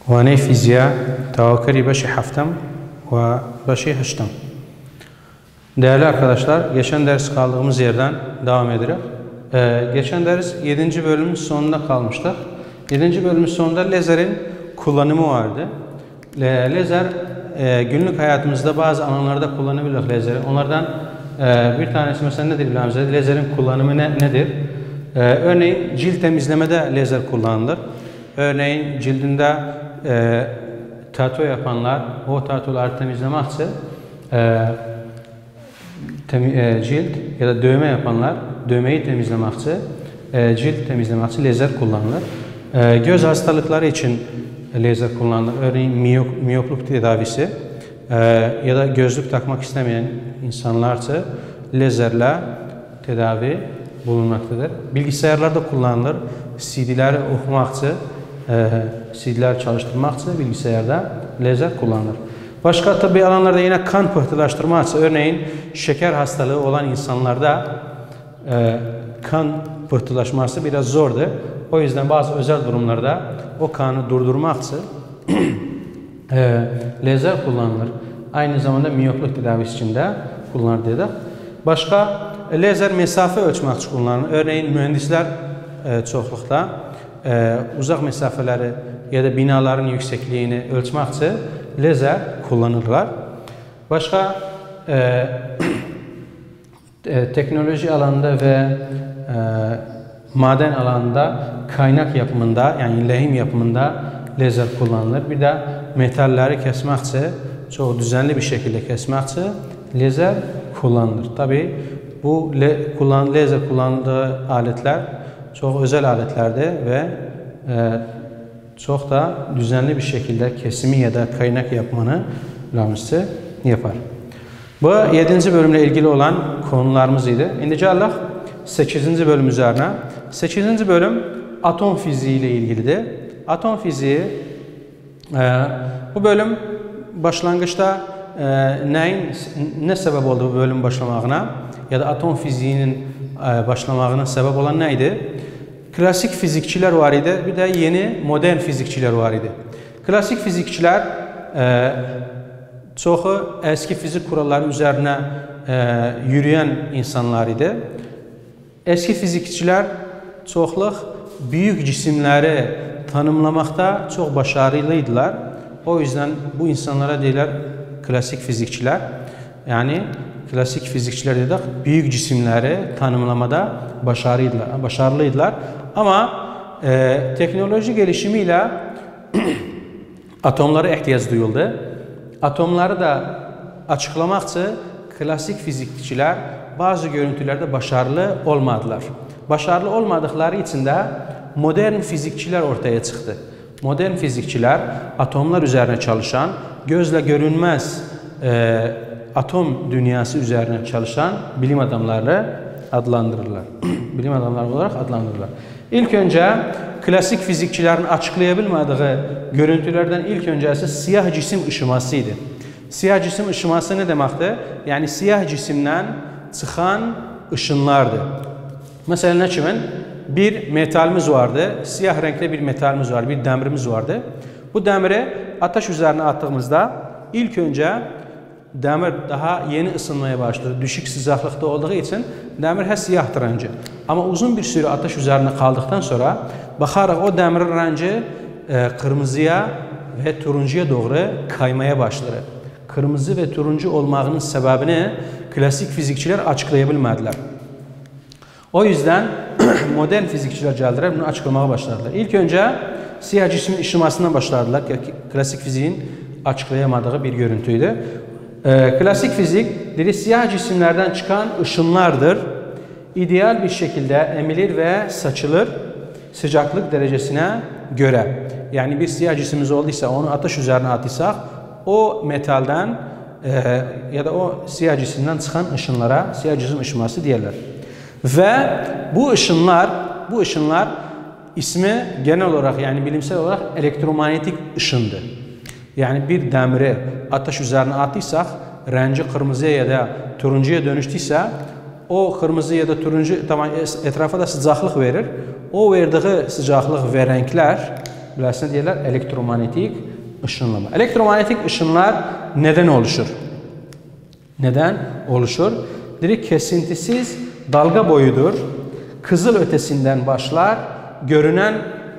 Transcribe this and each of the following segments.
وانەی فیزیا tavakari beşi haftam ve beşi haştam. Değerli arkadaşlar, geçen ders kaldığımız yerden devam edelim. Geçen ders 7. bölümün sonunda kalmıştık. 7. bölümün sonunda lazerin kullanımı vardı. Lazer günlük hayatımızda bazı alanlarda kullanabilir lazeri. Onlardan bir tanesi mesela nedir bilmemiz? Lazerin kullanımı nedir? Örneğin cilt temizlemede lazer kullanılır. Örneğin cildinde tatu yapanlar, o tatuları temizlemek için cilt ya da dövme yapanlar, dövmeyi temizlemek için, cilt temizlemek için lazer kullanılır. Göz hastalıkları için lazer kullanılır. Örneğin miyopluk tedavisi ya da gözlük takmak istemeyen insanlar için lazerle tedavi bulunmaktadır. Bilgisayarlarda kullanılır. CD'leri okumak için, CD'ler çalıştırmak için bilgisayarda lazer kullanılır. Başka tıbbi alanlarda yine kan pıhtılaştırmak için, örneğin şeker hastalığı olan insanlarda kan pıhtılaşması biraz zordur. O yüzden bazı özel durumlarda o kanı durdurmak için lazer kullanılır. Aynı zamanda miyopluk tedavisi için de kullanılır dedik. Başka lazer mesafe ölçmek için kullanılır. Örneğin mühendisler çoxluqda uzaq mesafeleri ya da binaların yüksekliğini ölçmek için lazer kullanırlar. Başka teknoloji alanında ve maden alanında kaynak yapımında, yani lehim yapımında lazer kullanılır. Bir de metalleri kesmek için, çok düzenli bir şekilde kesmek için lazer kullanılır. Tabii bu lazer kullanıldığı aletler çok özel aletlerdir ve çok da düzenli bir şekilde kesimi ya da kaynak yapmanı yapar. Bu 7. bölümle ilgili olan konularımızdı. İndi gəldik 8. bölüm üzerine. 8. bölüm atom fiziği ile ilgilidir. Atom fiziği, bu bölüm başlangıçta ne sebep oldu bu bölüm başlamağına ya da atom fiziğinin başlamağına sebep olan neydi? Klasik fizikçiler var idi, bir de yeni modern fizikçiler var idi. Klasik fizikçiler çoxu eski fizik kuralları üzerine yürüyen insanlar idi. Eski fizikçiler çoxluq büyük cisimleri tanımlamakta çok başarılıydılar. O yüzden bu insanlara deyirlər klasik fizikçiler. Yani klasik fizikçiler dedik, büyük cisimleri tanımlamada başarılıydılar. Ama teknoloji gelişimiyle atomlara ihtiyaç duyuldu. Atomları da açıklamak için klasik fizikçiler bazı görüntülerde başarılı olmadılar. Başarılı olmadıkları için de modern fizikçiler ortaya çıktı. Modern fizikçiler atomlar üzerine çalışan, gözle görünmez atom dünyası üzerine çalışan bilim adamları adlandırırlar. Bilim adamları olarak adlandırırlar. İlk önce klasik fizikçilerin açıklayabilmediği görüntülerden ilk öncesi siyah cisim ışımasıydı. Siyah cisim ışıması ne demekti? Yani siyah cisimden çıkan ışınlardı. Mesela ne için? Bir metalimiz vardı, siyah renkli bir metalimiz vardı, bir demirimiz vardı. Bu demiri ateş üzerine attığımızda ilk önce demir daha yeni ısınmaya başladı. Düşük sıcaklıkta olduğu için demir siyahtır önce. Ama uzun bir süre ateş üzerine kaldıktan sonra bakarak o demirin rengi kırmızıya ve turuncuya doğru kaymaya başladı. Kırmızı ve turuncu olmağının sebebini klasik fizikçiler açıklayabilmediler. O yüzden modern fizikçiler geldiler, bunu açıklamaya başladılar. İlk önce siyah cismin ışımasından başladılar. Klasik fiziğin açıklayamadığı bir görüntüydü. Klasik fizik dedi, siyah cisimlerden çıkan ışınlardır. İdeal bir şekilde emilir ve saçılır sıcaklık derecesine göre. Yani bir siyah cisimimiz olduysa, onu ateş üzerine atırsak, o metalden ya da o siyah cisimden çıkan ışınlara siyah cisim ışıması diyorlar. Ve bu ışınlar ismi genel olarak, yani bilimsel olarak elektromanyetik ışındır. Yani bir demiri ateş üzerine attıysak, rengi kırmızıya ya da turuncuya dönüştüyse, o kırmızı ya da turuncu tamam etrafa da sıcaklık verir. O verdiği sıcaklık ve renkler Beləsinə deyirlər elektromanyetik ışınlama. Elektromanyetik ışınlar nədən oluşur? Nədən oluşur? Dedik, kesintisiz dalga boyudur. Kızıl ötesindən başlar, görünən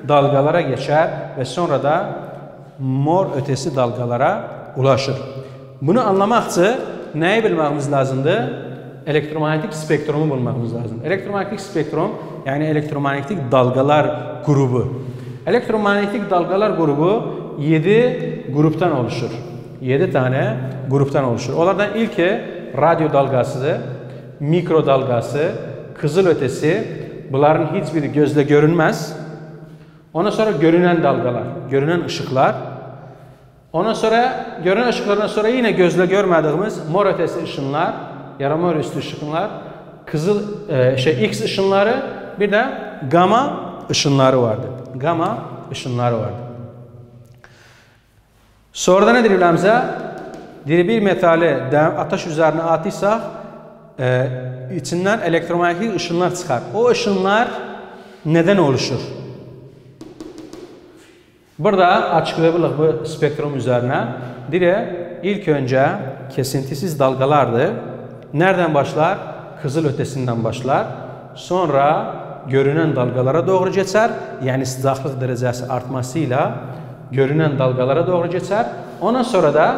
dalgalara geçer ve sonra da mor ötesi dalgalara ulaşır. Bunu anlamaq üçün nəyi bilməyimiz lazımdır? Elektromanyetik spektrumu bulmamız lazım. Elektromanyetik spektrum, yani elektromanyetik dalgalar grubu. Elektromanyetik dalgalar grubu 7 gruptan oluşur. 7 tane gruptan oluşur. Onlardan ilki radyo dalgasıdır, mikro dalgası, kızıl ötesi. Bunların hiçbiri gözle görünmez. Ondan sonra görünen dalgalar, görünen ışıklar. Ondan sonra görünen ışıklardan sonra yine gözle görmediğimiz mor ötesi ışınlar, ya mor üstü ışınlar, X ışınları, bir de gamma ışınları vardı. Gamma ışınları vardı. Sonra ne diyor bize? Bir metali ateş üzerine atırsak içinden elektromanyetik ışınlar çıkar. O ışınlar neden oluşur? Burada açıklayabiliriz bu spektrum üzerine. İlk önce kesintisiz dalgalardır. Nereden başlar? Kızıl ötesinden başlar. Sonra görünen dalgalara doğru geçer. Yani sıcaklık derecesi artmasıyla görünen dalgalara doğru geçer. Ondan sonra da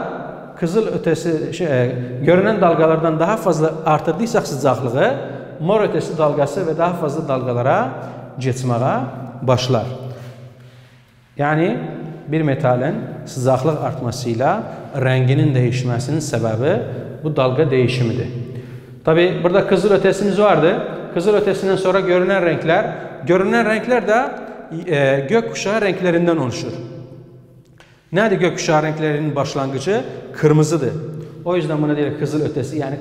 kızıl ötesi görünen dalgalardan daha fazla artırdıysak sıcaklığı, mor ötesi dalgası ve daha fazla dalgalara geçmeye başlar. Yani bir metalin sıcaklık artmasıyla renginin değişmesinin sebebi bu dalga değişimidir. Tabi burada kızıl ötesimiz vardı. Kızıl ötesinden sonra görünen renkler de gökkuşağı renklerinden oluşur. Nedir gökkuşağı renklerinin başlangıcı? Kırmızıdır. O yüzden buna diyor kızıl ötesi, yani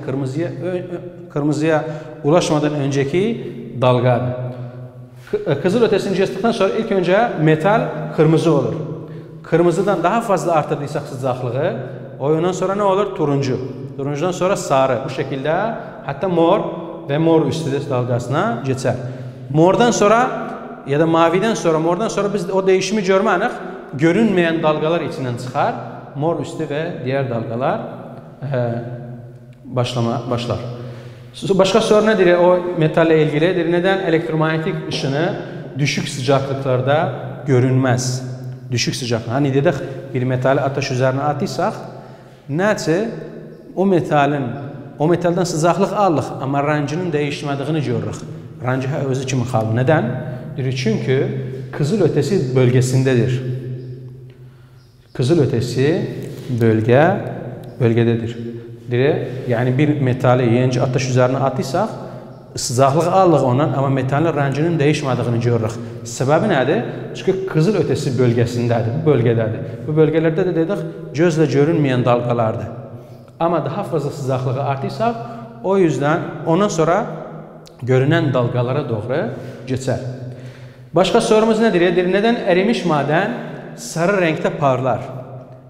kırmızıya ulaşmadan önceki dalgadır. Kızıl ötesini geçtikten sonra ilk önce metal kırmızı olur. Kırmızıdan daha fazla artırdıysak sıcaklığı, ondan sonra ne olur? Turuncu. Turuncudan sonra sarı. Bu şekilde hatta mor ve mor üstü dalgasına geçer. Mordan sonra ya da maviden sonra, mordan sonra biz o değişimi görmeyik. Görünmeyen dalgalar içinden çıkar. Mor üstü ve diğer dalgalar başlar. Başka soru nedir? O metalle ilgilidir. Neden elektromanyetik ışını düşük sıcaklıklarda görünmez? Düşük sıcaklık. Hani dedik bir metali ateş üzerine atırsak, neyse o metalden sıcaklık alırıq, ama renginin değişmediğini görürük. Rengi özü kimi qalır. Neden? Çünkü kızıl ötesi bölgesindedir. Kızıl ötesi bölgededir. Yani bir metali yenice ateş üzerine atırsak, sıcaklık alırıq ondan, ama metalin renginin değişmediğini görürük. Sebebi nedir? Çünkü kızıl ötesi bölgesindədir, bu bölgedədir. Bu bölgelerde de dedik, gözle görünmeyen dalgalardır. Ama daha fazla sıcaklığı artırsak, o yüzden ondan sonra görünen dalgalara doğru geçer. Başka sorumuz nedir? Neden erimiş maden sarı renkte parlar?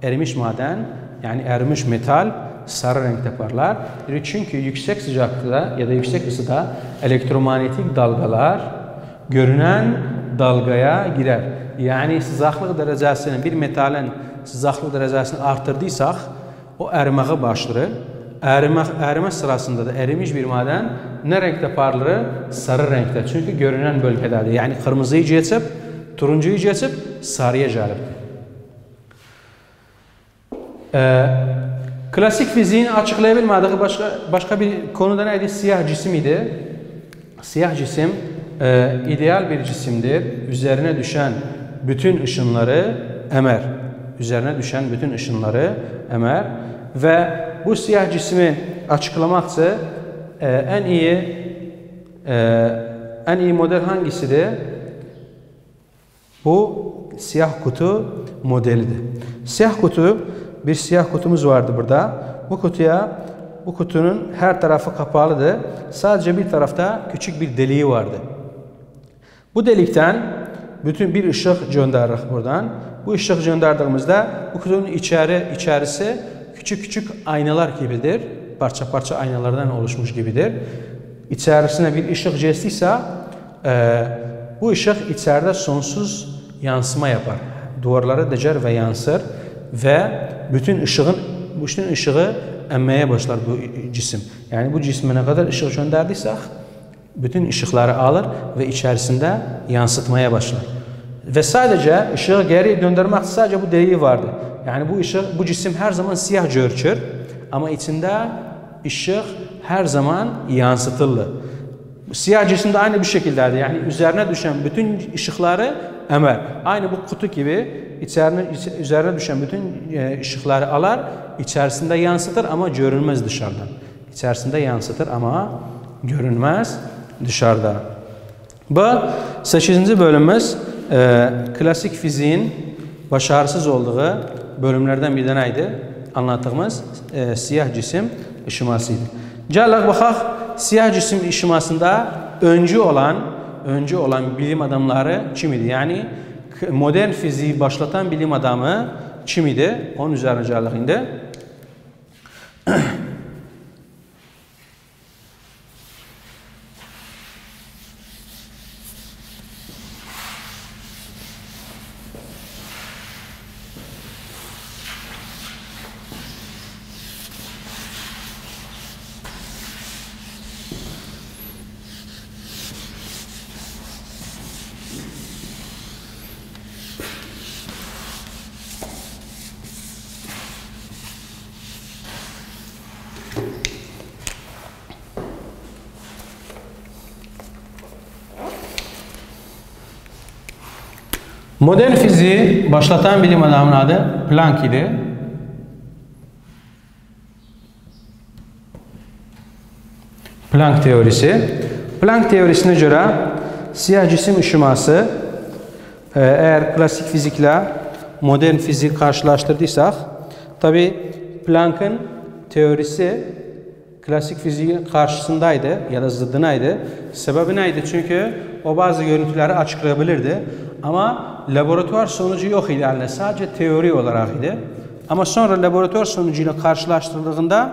Erimiş maden, yani erimiş metal sarı renkte parlar. Çünkü yüksek sıcaklıkta ya da yüksek ısıda elektromanyetik dalgalar görünen dalgaya girer. Yani sıcaklık derecesini, bir metalin sıcaklık derecesini artırdıysak, o erimeye başlayır. Erime sırasında da erimiş bir maden ne renkte parlar? Sarı renkte. Çünkü görünen bölgededir. Yani kırmızıyı geçip, turuncuyu geçip sarıya gelibdir. Klasik fiziğin açıklayabilmediği başka bir konuda neydi? Siyah cisim idi. Siyah cisim ideal bir cisimdir. Üzerine düşen bütün ışınları emer. Üzerine düşen bütün ışınları emer. Ve bu siyah cismi açıklamak için en iyi model hangisidir? Bu siyah kutu modelidir. Bir siyah kutumuz vardı burada. Bu kutunun her tarafı kapalıdır. Sadece bir tarafta küçük bir deliği vardı. Bu delikten bütün bir ışık gönderirik buradan. Bu ışık gönderdiğimizde bu kutunun içerisi küçük aynalar gibidir. Parça parça aynalardan oluşmuş gibidir. İçerisine bir ışık geçtiyse bu ışık içeride sonsuz yansıma yapar. duvarlara dəcər və yansır və bütün işığı əmməyə başlar bu cisim. Yəni bu cismə nə qədər işıq göndərdiysək, bütün işıqları alır və içərisində yansıtmaya başlar. Və sadəcə işığı geri döndərmək sadəcə bu deliyi vardır. Yəni bu cisim hər zaman siyah görünür, amma içində işıq hər zaman yansıtılır. Siyah cisim də aynı bu şəkildədir. Yəni üzərinə düşən bütün işıqları əmər. Aynı bu qutu kimi üzərinə düşən bütün işıqları alar, içərisində yansıtır, amma görünməz dışarıdan. İçərisində yansıtır, amma görünməz dışarıda. Bu 8-ci bölümümüz klasik fiziğin başarısız olduğu bölümlərdən bir dənə idi. Anlattığımız siyah cisim işımasıydı. Gələk baxaq, siyah cisim işımasında öncü olan bilim adamları kim idi? Yəni modern fiziği başlatan bilim adamı kim idi? Onun üzərinə gələk indi. Modern fiziği başlatan bilim adamının adı Planck idi. Planck teorisi. Planck teorisine göre siyah cisim ışıması eğer klasik fizikle modern fiziği karşılaştırdıysak, tabi Planck'ın teorisi klasik fiziğin karşısındaydı ya da zıddınaydı. Sebebi neydi? Çünkü o bazı görüntüleri açıklayabilirdi. Ama laboratuvar sonucu yok idi əlində, sadece teori olarak idi. Ama sonra laboratuvar sonucuyla karşılaştırıldığında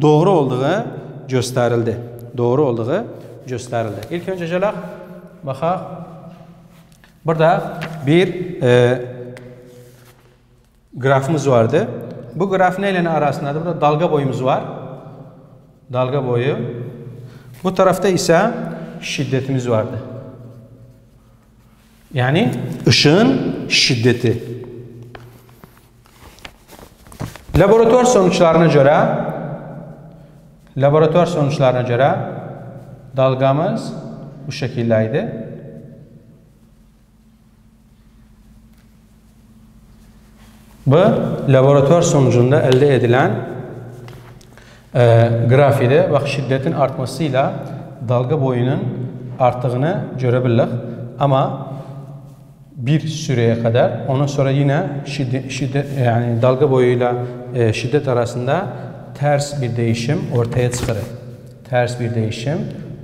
doğru olduğu gösterildi. İlk önce gələk, baxaq. Burada bir grafımız vardı. Bu graf ne ile arasındadır? Burada dalga boyumuz var. Dalga boyu. Bu tarafta ise şiddetimiz vardı. Yani ışığın şiddeti. Laboratuvar sonuçlarına göre dalgamız bu şekildeydi. Bu laboratuvar sonucunda elde edilen graf idi. Bak, şiddetin artmasıyla dalga boyunun arttığını görebiliriz. Ama bir süreye kadar, ondan sonra yine yani dalga boyuyla şiddet arasında ters bir değişim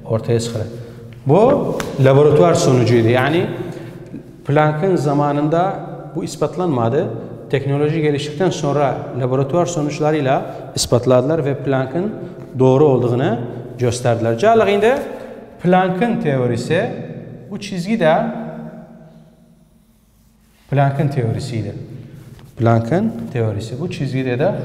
ortaya çıkar. Bu laboratuvar sonucuydu. Yani Planck'ın zamanında bu ispatlanmadı. Teknoloji geliştikten sonra laboratuvar sonuçlarıyla ispatladılar ve Planck'ın doğru olduğunu gösterdiler. Gələk indi Planck'ın teorisi, bu çizgi de Planck'ın teorisiydi. Planck'ın teorisi. Bu çizgide de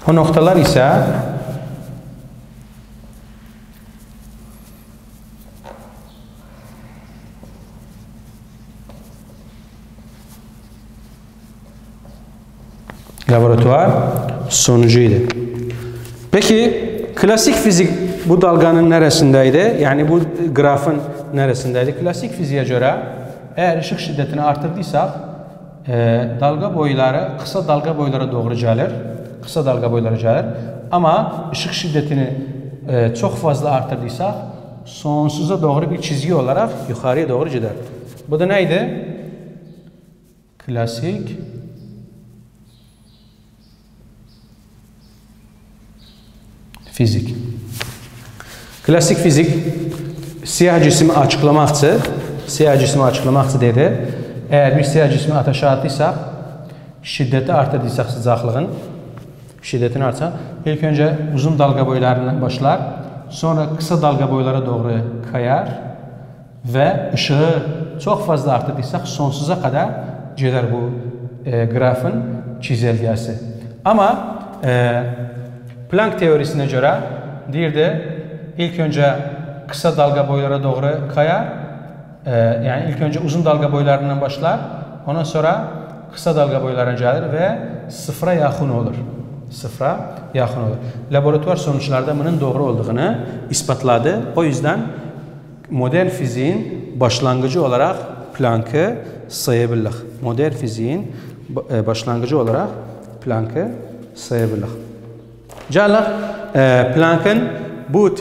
o noktalar ise laboratuvar sonucuydu. Peki klasik fizik bu dalganın neresindeydi? Yani bu grafın neresindeydi? Klasik fiziğe göre eğer ışık şiddetini artırdıysak dalga boyları kısa dalga boylara doğru gelir. Ama ışık şiddetini çok fazla artırdıysak sonsuza doğru bir çizgi olarak yukarıya doğru gider. Bu da neydi? Klasik fizik. Klasik fizik siyah cismi açıqlamaqçı dedi. Eğer bir siyah cismi ateşe attıysaq, şiddeti artırdıysak sıcaklığın, şiddetini artsa, İlk önce uzun dalga boylarından başlar. Sonra kısa dalga boylara doğru kayar. Ve ışığı çok fazla artırdıysak sonsuza kadar gelir bu grafın çizelgesi. Ama Planck teorisine göre deyirdi, ilk önce kısa dalga boylara doğru kayar. Yani ilk önce uzun dalga boylarından başlar. Ondan sonra kısa dalga boylarına gelir ve sıfıra yakın olur. Sıfıra yakın olur. Laboratuvar sonuçlarda bunun doğru olduğunu ispatladı. O yüzden modern fiziğin başlangıcı olarak Planck'ı sayabiliriz. Modern fiziğin başlangıcı olarak Planck'ı sayabiliriz. Gələk Planck'ın bu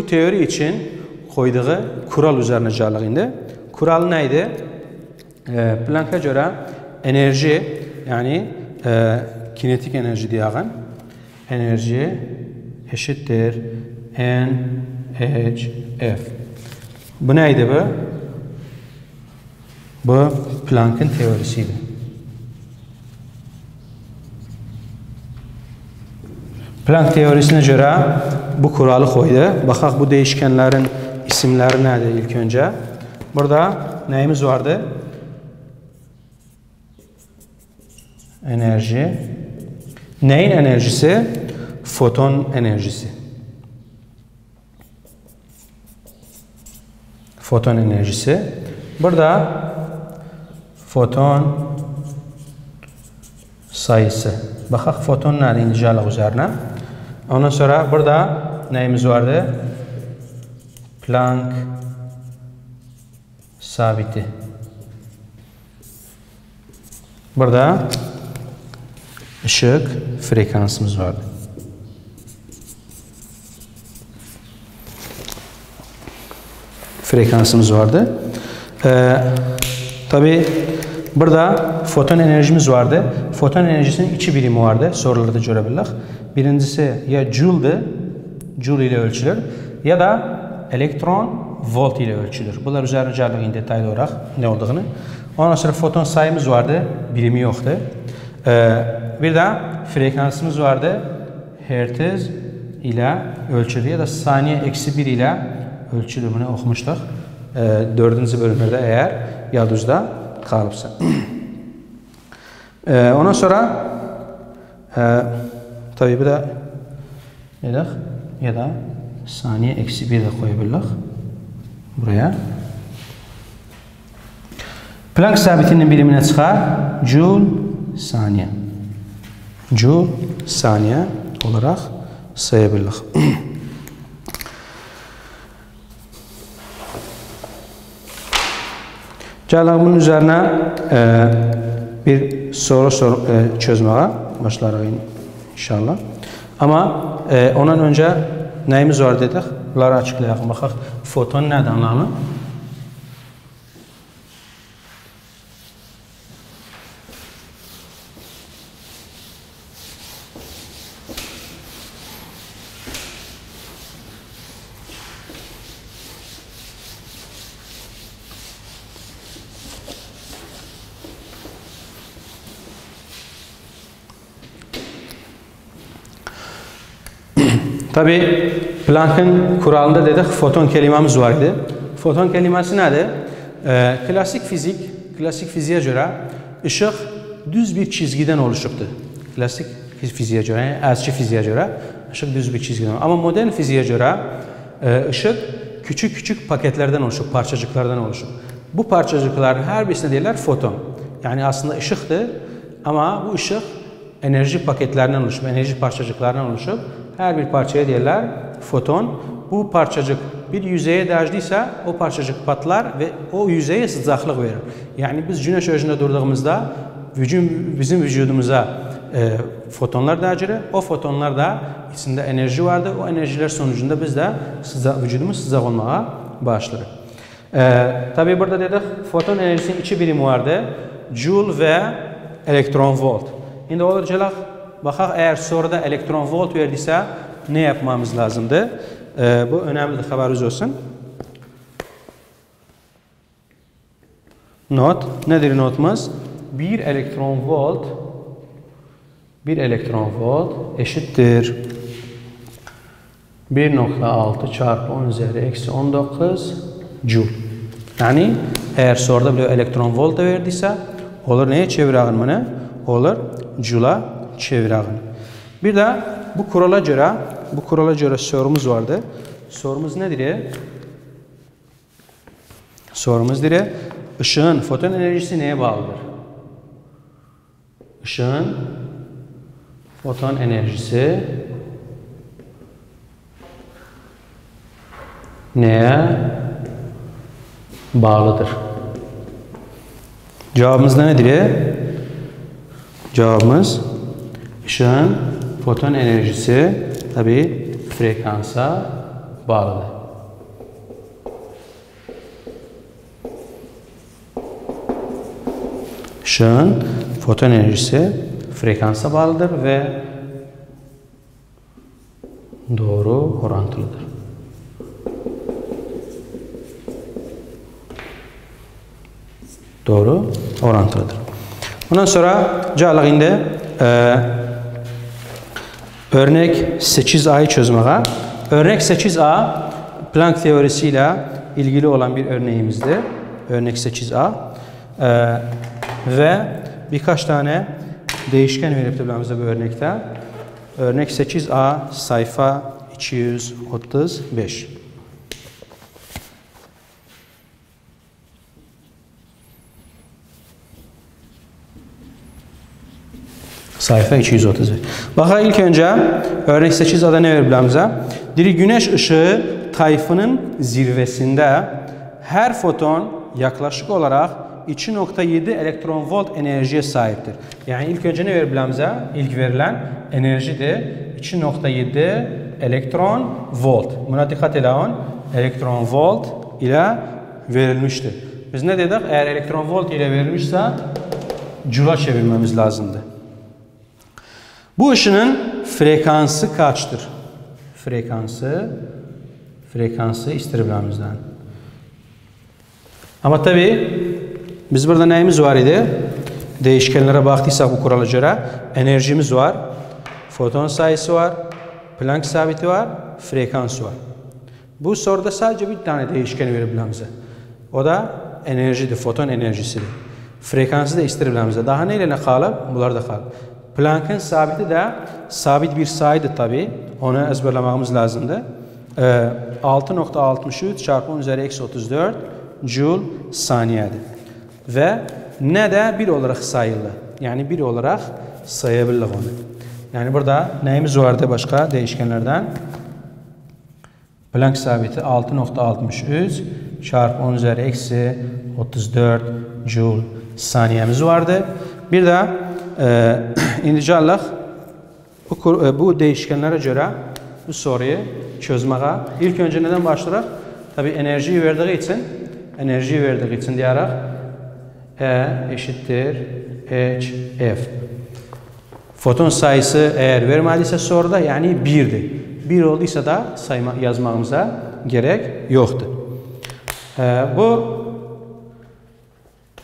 teori için koyduğu kural üzerine gələk indi. Kural neydi? Planck'a göre enerji, yani kinetik enerji diyağın, enerji eşittir NHF. Bu neydi bu? Bu Planck'ın teorisiydi. Planck teorisine göre bu kuralı koydu. Baxaq bu değişkenlerin isimleri nedir ilk önce? Burada neyimiz vardı? Enerji. Neyin enerjisi? Foton enerjisi. Foton enerjisi. Burada foton sayısı. Baxaq foton nədir indi gələk üzərinə. Ondan sonra burada neyimiz vardı? Planck sabiti. Burada ışık frekansımız vardı. Frekansımız vardı. Tabii burada foton enerjimiz vardı. Foton enerjisinin iki birimi vardı. Sorularda görebiliriz. Birincisi ya joule'dı. Joule ile ölçülür. Ya da elektron volt ile ölçülür. Bunlar üzerine gəldik detaylı olarak ne olduğunu. Ondan sonra foton sayımız vardı. Birimi yoktu. Bir de frekansımız vardı. Hertz ile ölçülür. Ya da saniye eksi 1 ile ölçülür. Bunu okumuştuk. 4. bölümlerde eğer yadınızda kalıbsa. Ondan sonra tabii bu da ya da saniye eksi 1 de koyabiliriz buraya. Planck sabitinin birimine çıkar. Joule saniye. Joule saniye olarak sayabiliriz. Gələk bunun üzerine bir soru çözmeye başlarıq inşallah. Ama ondan önce neyimiz var dedik? Bunları açıklayalım. Baxaq, foton nədir anlamı? Tabii Planck'ın kuralında dedik foton kelimemiz vardı. Foton kelimesi nedir? Klasik fiziğe göre ışık düz bir çizgiden oluşubdur. Klasik fiziğe göre, yani əzki fiziğe göre ışık düz bir çizgiden oluşub. Ama modern fiziğe göre ışık küçük paketlerden oluşub, parçacıklardan oluşub. Bu parçacıkların her birisine deyirlər foton. Yani aslında ışıqdır ama bu ışık enerji paketlerinden oluşub, enerji parçacıklarından oluşub. Her bir parçaya deyirlər foton. Bu parçacık bir yüzeye dəyişdiysə o parçacık patlar ve o yüzeye sıcaqlıq verir. Yani biz güneş özündə durduğumuzda bizim vücudumuza fotonlar dəyişir. O fotonlar da içinde enerji vardır. O enerjiler sonucunda biz de vücudumuz sıcaq olmağa başlayır. Tabii burada dedik foton enerjisinin iki birimi vardı. Joule ve elektron volt. İndi olacaq. Baxaq, eğer soruda elektron volt verdiyse ne yapmamız lazımdır? Bu önemlidir, haberiniz olsun. Not. Nedir notumuz? Bir elektron volt 1 elektron volt eşittir 1.6 çarpı 10 üzeri eksi 19 joule. Yani eğer soruda bir elektron volt da verdiyse olur neye çevirağın bunu? Olur joule'a çevirağın. Bir de bu kurala göre sorumuz vardı. Sorumuz nedir? Sorumuz dire ışığın foton enerjisi neye bağlıdır? Işığın foton enerjisi neye bağlıdır? Cevabımız nedir? Cevabımız ışığın foton enerjisi tabi frekansa bağlıdır. Işığın foton enerjisi frekansa bağlıdır ve doğru orantılıdır. Doğru orantılıdır. Ondan sonra gələk indi örnek 8A'yı çözməyə. Örnek 8A Planck teorisiyle ilgili olan bir örneğimizdir. Örnek 8A. Ve birkaç tane değişken veripdir bize bu örnekte. Örnek 8A sayfa 235. Sayfa 230. Baxa ilk önce örnek 8A'da ne verib bize? Diri güneş ışığı tayfının zirvesinde her foton yaklaşık olarak 2.7 elektron volt enerjiye sahiptir. Yani ilk önce ne verib bize? İlk verilen enerjidir. 2.7 elektron volt. Buna dikkat edin. Elektron volt ile verilmiştir. Biz ne dedik? Eğer elektron volt ile verilmişse joule'a çevirmemiz lazımdır. Bu ışının frekansı kaçtır? Frekansı istirimlerimizden. Ama tabi biz burada neyimiz var idi? Değişkenlere baktıysak bu kurala göre enerjimiz var, foton sayısı var, Planck sabiti var, frekans var. Bu soruda sadece bir tane değişken verib bize. O da enerjidir, foton enerjisidir. Frekansı da istirim bize. Daha neyle ne kalıb? Bunlar da kalıb. Planck'ın sabiti de sabit bir sayıdır tabi. Onu ezberlememiz lazımdı. 6.63 çarpı 10 üzeri eksi 34 joule saniyedir. Ve ne de 1 olarak sayılı. Yani 1 olarak sayabiliriz onu. Yani burada neyimiz vardı başka değişkenlerden? Planck sabiti 6.63 çarpı 10 üzeri eksi 34 joule saniyemiz vardı. Bir de inşallah bu değişkenlere göre bu soruyu çözmeye ilk önce neden başlayırıq? Tabii enerjiyi verdiği için diyerek E eşittir HF. Foton sayısı eğer vermediyse soruda yani 1'dir. 1 olduysa da yazmamıza gerek yoktur. Bu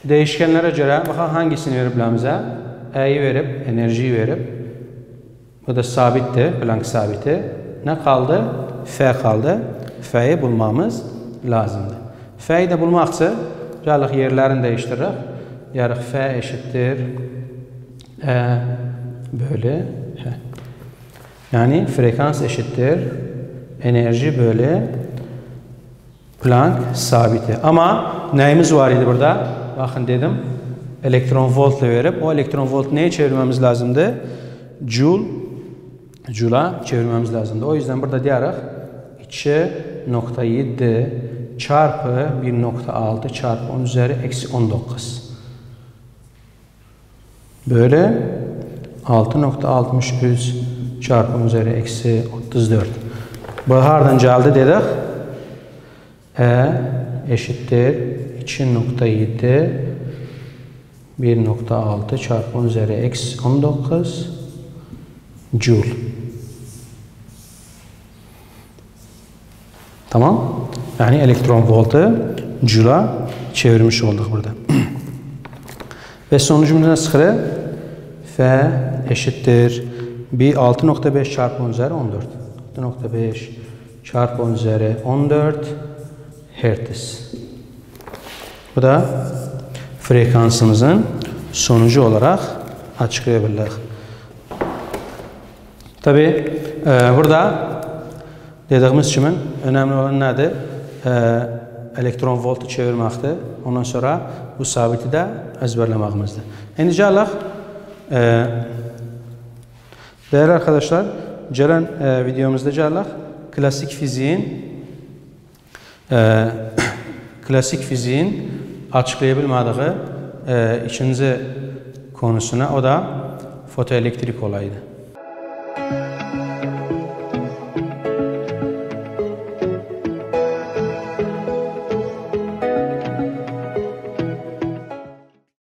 değişkenlere göre bakalım hangisini verib bize? E'yi verip, enerjiyi verip, bu da sabittir, Planck sabiti. Ne kaldı? F kaldı. F'yi bulmamız lazımdır. F'yi de bulmak için gələk yerlerini değiştiririk. Yarıq F eşittir E bölü H. Yani frekans eşittir enerji bölü Planck sabiti. Ama neyimiz var idi burada? Bakın dedim. Elektron volt ile verip o elektron volt neye çevirmemiz lazımdı? Joule'a çevirmemiz lazımdı. O yüzden burada diyerek 2.7 çarpı 1.6 çarpı 10 üzeri eksi 19. Böyle 6.63 çarpı 10 üzeri eksi 34. Bu hardan geldi dedik. E eşittir 2.7 1.6 çarpı 10 üzeri eksi 19 joule. Tamam. Yani elektron voltu joule'a çevirmiş olduk burada. Ve sonucumuz ne çıkır? F eşittir 6.5 çarpı 10 üzeri 14. 6.5 çarpı 10 üzeri 14 Hz. Bu da frekansımızın sonucu olarak açıklayabiliriz. Tabi burada dediğimiz kimi önemli olan nedir? Elektron voltu çevirmektir. Ondan sonra bu sabiti də ezberlememizdir. İnşallah değerli arkadaşlar, gelen videomuzda inşallah klasik fiziğin açıklayabilmediği ikinci konusuna, o da fotoelektrik olaydı.